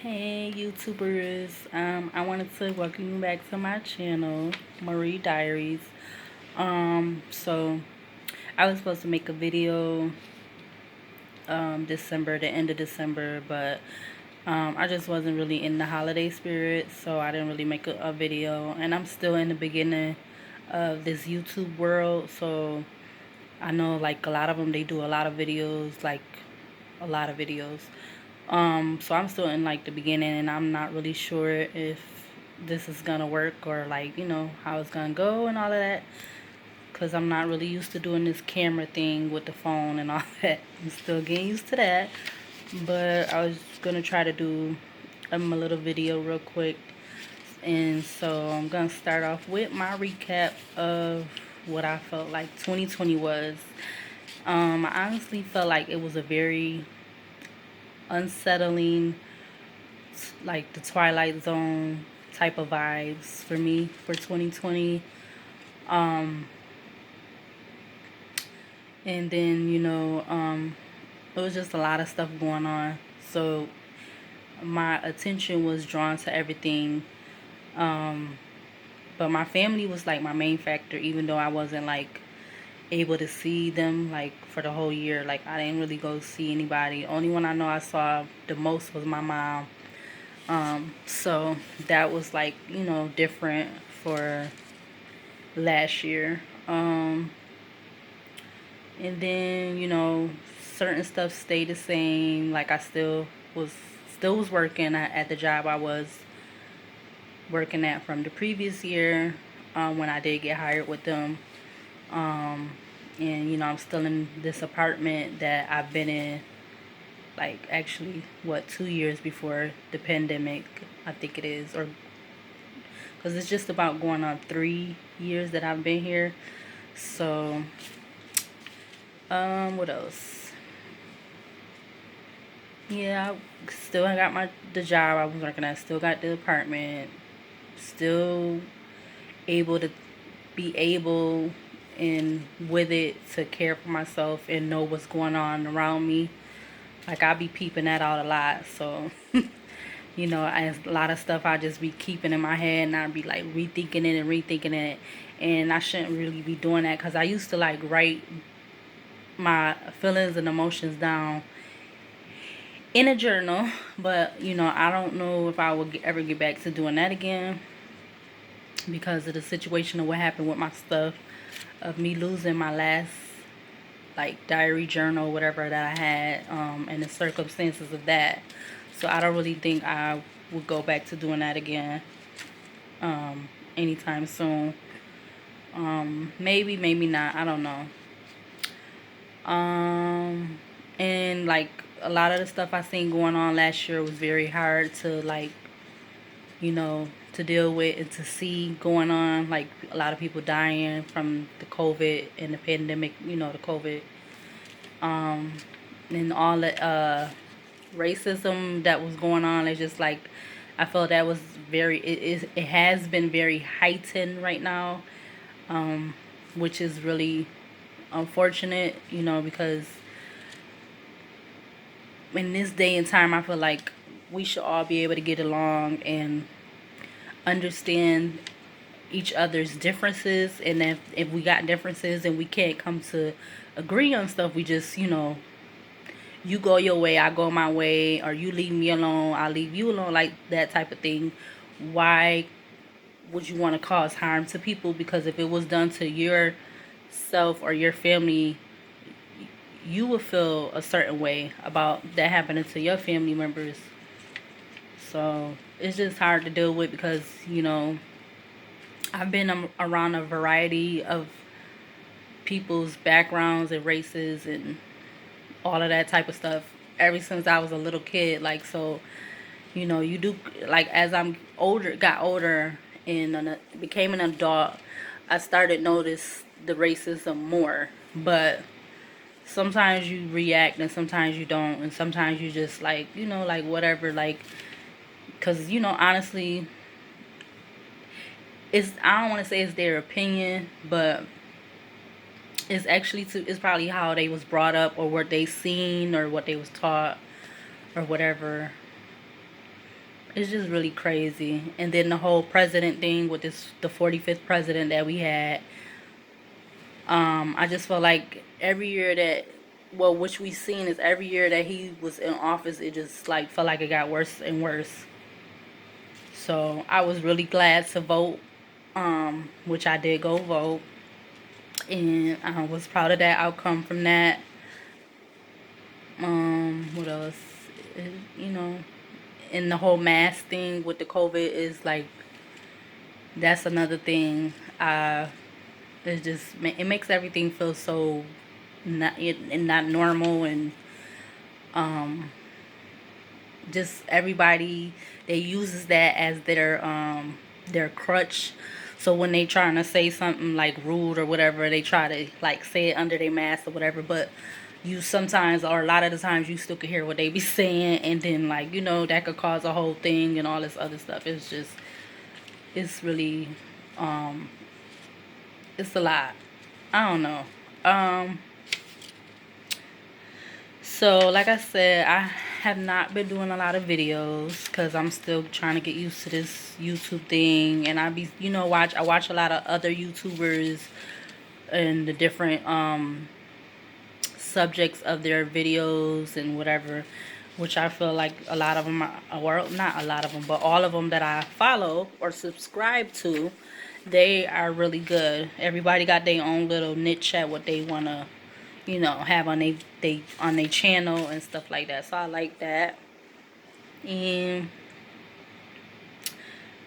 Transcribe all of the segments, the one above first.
Hey YouTubers, I wanted to welcome you back to my channel, Marie Diaries. So I was supposed to make a video December, the end of December, but I just wasn't really in the holiday spirit, so I didn't really make a video. And I'm still in the beginning of this YouTube world, so I know like a lot of them, they do a lot of videos, like a lot of videos. So I'm still in like the beginning, and I'm not really sure if this is gonna work, or like, how it's gonna go and all of that, because I'm not really used to doing this camera thing with the phone and all that. I'm still getting used to that, but I was gonna try to do a little video real quick. And so I'm gonna start off with my recap of what I felt like 2020 was. I honestly felt like it was a very unsettling, like the Twilight Zone type of vibes for me for 2020. Um, and then, it was just a lot of stuff going on. So my attention was drawn to everything. Um, but my family was like my main factor, even though I wasn't like able to see them like for the whole year. Like I didn't really go see anybody. Only one I know I saw the most was my mom. So that was like, different for last year. And then, certain stuff stayed the same. Like I still was working at the job I was working at from the previous year, when I did get hired with them. And I'm still in this apartment that I've been in, like, actually, what, 2 years before the pandemic, I think it is, or because it's just about going on 3 years that I've been here. So, what else? Yeah, I still got the job I was working at, still got the apartment, still able to be able and with it to care for myself and know what's going on around me. Like I be peeping that out a lot, so as a lot of stuff I just be keeping in my head, and I be like rethinking it and rethinking it, and I shouldn't really be doing that, because I used to like write my feelings and emotions down in a journal. But I don't know if I will ever get back to doing that again, because of the situation of what happened with my stuff, of me losing my last like diary journal, whatever that I had, and the circumstances of that. So I don't really think I would go back to doing that again, anytime soon. Maybe not, I don't know. And like a lot of the stuff I seen going on last year was very hard to like, to deal with and to see going on. Like a lot of people dying from the COVID and the pandemic, the COVID. And all the racism that was going on. It's just like, I felt that was it has been very heightened right now, which is really unfortunate, because in this day and time, I feel like we should all be able to get along and understand each other's differences. And if we got differences and we can't come to agree on stuff, we just, you go your way, I go my way, or you leave me alone, I leave you alone, like that type of thing. Why would you want to cause harm to people? Because if it was done to yourself or your family, you would feel a certain way about that happening to your family members. So it's just hard to deal with, because I've been around a variety of people's backgrounds and races and all of that type of stuff ever since I was a little kid. Like, so you do, like, as got older and became an adult, I started notice the racism more. But sometimes you react and sometimes you don't, and sometimes you just like, like whatever, like, because honestly, I don't want to say it's their opinion, but it's probably how they was brought up, or what they seen, or what they was taught, or whatever. It's just really crazy. And then the whole president thing with the 45th president that we had. I just felt like every year that, well, which we seen is every year that he was in office, it just like felt like it got worse and worse. So I was really glad to vote, which I did go vote, and I was proud of that outcome from that. What else? You know, and the whole mask thing with the COVID is like, that's another thing. It just, it makes everything feel so not normal, and just everybody, they uses that as their crutch. So when they trying to say something like rude or whatever, they try to like say it under their mask or whatever, but you sometimes, or a lot of the times, you still can hear what they be saying, and then like, that could cause a whole thing and all this other stuff. It's just, it's really, um it's a lot. I don't know. um So, like I said, I have not been doing a lot of videos because I'm still trying to get used to this YouTube thing. And I watch a lot of other YouTubers and the different subjects of their videos and whatever, which I feel like a lot of them are, well, not a lot of them, but all of them that I follow or subscribe to, they are really good. Everybody got their own little niche at what they want to, have on they channel and stuff like that. So I like that. And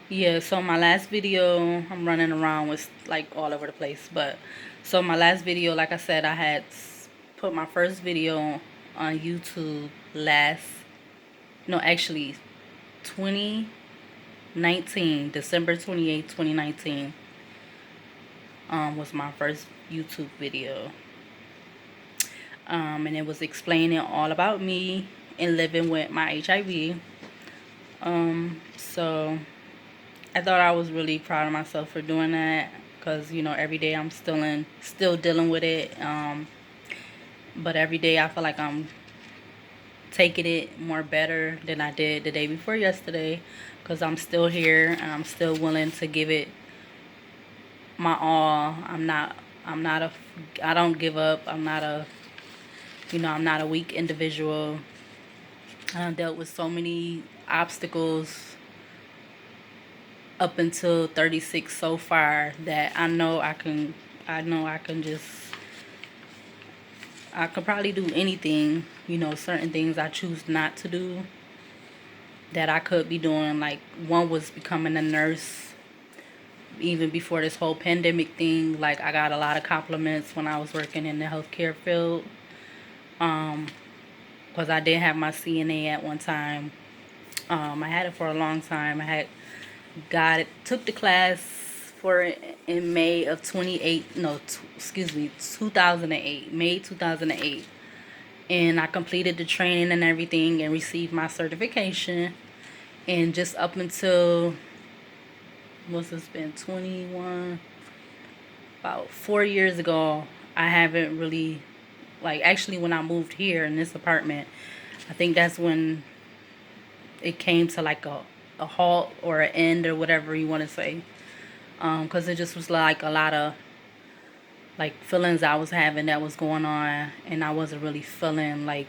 yeah, so my last video, I'm running around with like all over the place, but so my last video, like I said, I had put my first video on YouTube last, no, actually 2019, December 28th, 2019, was my first YouTube video. And it was explaining all about me and living with my HIV. So I thought I was really proud of myself for doing that, because every day I'm still dealing with it. But every day I feel like I'm taking it more better than I did the day before yesterday, because I'm still here and I'm still willing to give it my all. I don't give up. I'm not a weak individual. I dealt with so many obstacles up until 36 so far that I could probably do anything. Certain things I choose not to do that I could be doing. Like, one was becoming a nurse. Even before this whole pandemic thing, like, I got a lot of compliments when I was working in the healthcare field. Because I did have my CNA at one time. I had it for a long time. Took the class for it in May of 2008, May 2008. And I completed the training and everything and received my certification. And just up until, what's this been, 21, about 4 years ago, I haven't really, like, actually when I moved here in this apartment, I think that's when it came to like a halt or an end or whatever you want to say. Because it just was like a lot of like feelings I was having that was going on, and I wasn't really feeling like,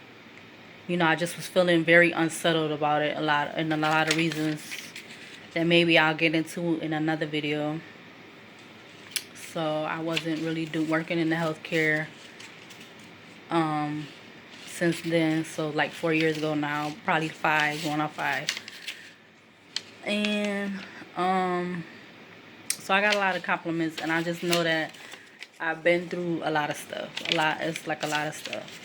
I just was feeling very unsettled about it and a lot of reasons that maybe I'll get into in another video. So I wasn't really working in the healthcare since then. So like 4 years ago now, probably 5, going on 5. And so I got a lot of compliments, and I just know that I've been through a lot of stuff. It's like a lot of stuff.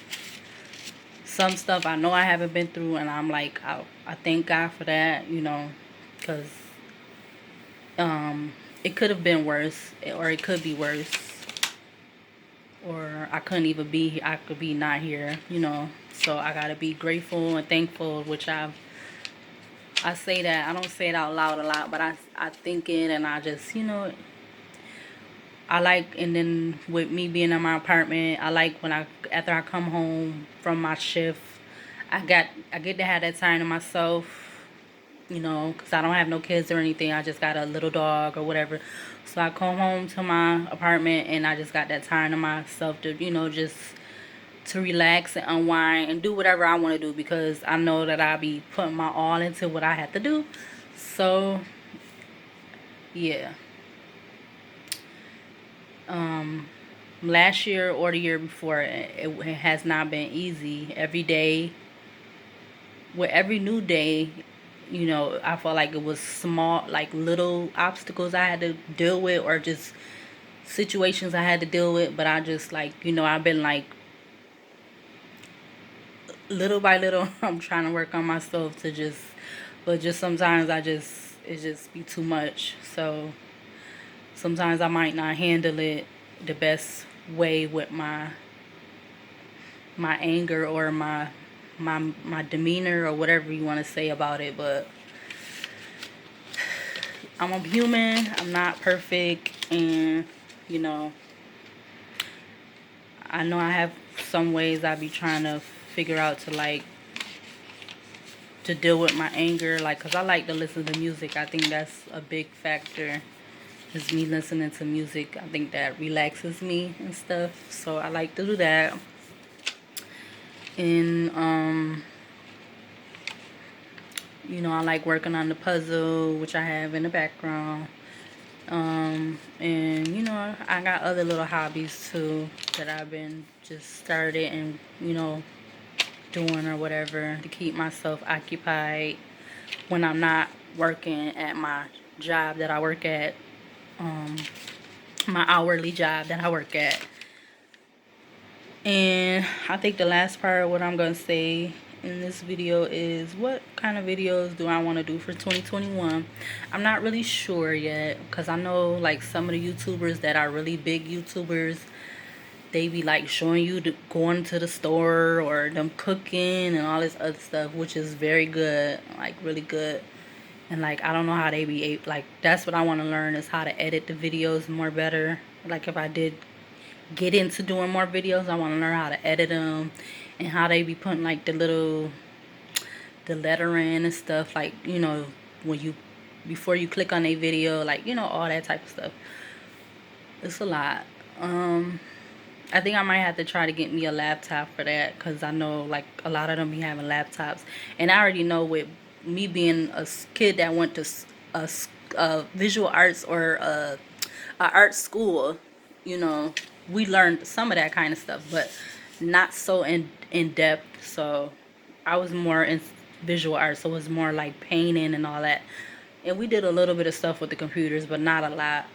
Some stuff I know I haven't been through, and I'm like, I thank God for that, because it could have been worse, or it could be worse, or I couldn't even be, I could be not here, So I gotta be grateful and thankful, which I say that, I don't say it out loud a lot, but I think it, and I just, I like, and then with me being in my apartment, I like when after I come home from my shift, I get to have that time to myself. you know, because I don't have no kids or anything. I just got a little dog or whatever. So I come home to my apartment and I just got that time to myself to, you know, just to relax and unwind and do whatever I want to do, because I know that I'll be putting my all into what I have to do. So, yeah. Last year or the year before, it has not been easy. Every day, with every new day, you know, I felt like it was small, like little obstacles I had to deal with, or just situations I had to deal with. But I just, like, you know, I've been like, little by little, I'm trying to work on myself to just, but just sometimes it just be too much. So sometimes I might not handle it the best way with my anger or my demeanor or whatever you want to say about it. But I'm a human. I'm not perfect, and you know, I know I have some ways I be trying to figure out to, like, to deal with my anger, like, cause I like to listen to music. I think that's a big factor. Is me listening to music. I think that relaxes me and stuff. So I like to do that. And you know, I like working on the puzzle, which I have in the background. And you know, I got other little hobbies too that I've been just started and, you know, doing or whatever to keep myself occupied when I'm not working at my job that I work at, my hourly job that I work at. And I think the last part of what I'm going to say in this video is, what kind of videos do I want to do for 2021? I'm not really sure yet, because I know, like, some of the YouTubers that are really big YouTubers, they be like showing you going to the store or them cooking and all this other stuff, which is very good, like really good. And like, I don't know how they be like, that's what I want to learn, is how to edit the videos more better. Like, if I did get into doing more videos, I want to learn how to edit them and how they be putting like the lettering and stuff, like, you know, when you, before you click on a video, like, you know, all that type of stuff. It's a lot. I think I might have to try to get me a laptop for that, because I know, like, a lot of them be having laptops. And I already know, with me being a kid that went to a visual arts or a art school, you know, we learned some of that kind of stuff, but not so in depth. So I was more in visual arts, so it was more like painting and all that. And we did a little bit of stuff with the computers, but not a lot.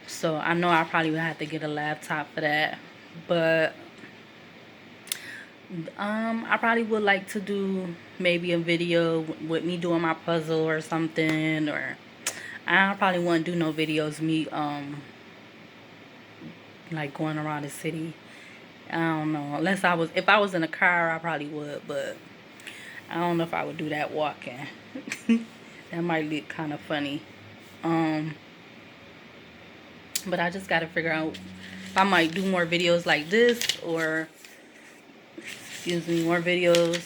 So I know I probably would have to get a laptop for that. But I probably would like to do maybe a video with me doing my puzzle or something. Or I probably wouldn't do no videos me like going around the city. I don't know. Unless if I was in a car, I probably would, but I don't know if I would do that walking. That might look kind of funny. But I just gotta figure out if I might do more videos like this, or, excuse me, more videos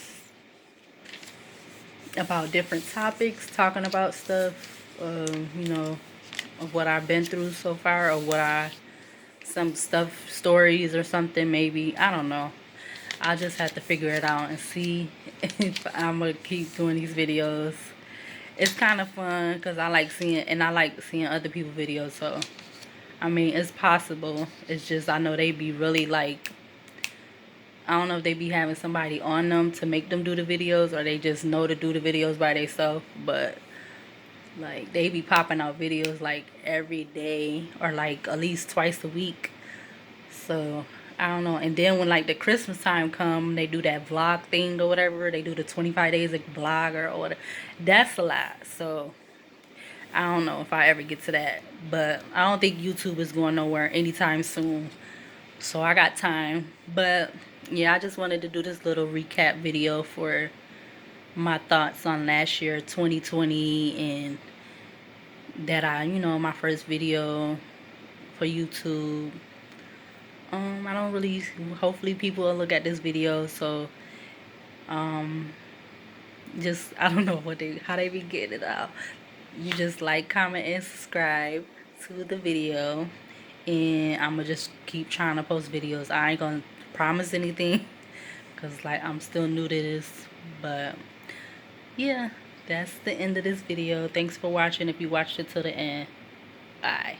about different topics, talking about stuff, you know, of what I've been through so far, or some stuff, stories or something, maybe. I don't know. I just have to figure it out and see if I'm gonna keep doing these videos. It's kind of fun because I like seeing other people's videos. So I mean, it's possible. It's just, I know they be really like, I don't know if they be having somebody on them to make them do the videos, or they just know to do the videos by themselves. But like, they be popping out videos like every day, or like at least twice a week. So I don't know. And then when like the Christmas time come, they do that vlog thing or whatever. They do the 25 days of vlogger or whatever. That's a lot. So I don't know if I ever get to that. But I don't think YouTube is going nowhere anytime soon. So I got time. But yeah, I just wanted to do this little recap video for my thoughts on last year, 2020, and that you know, my first video for YouTube. I don't really, hopefully people will look at this video. So Just, I don't know how they be getting it out. You just like, comment, and subscribe to the video, and I'm gonna just keep trying to post videos. I ain't gonna promise anything because like I'm still new to this, but yeah, that's the end of this video. Thanks for watching if you watched it till the end. Bye.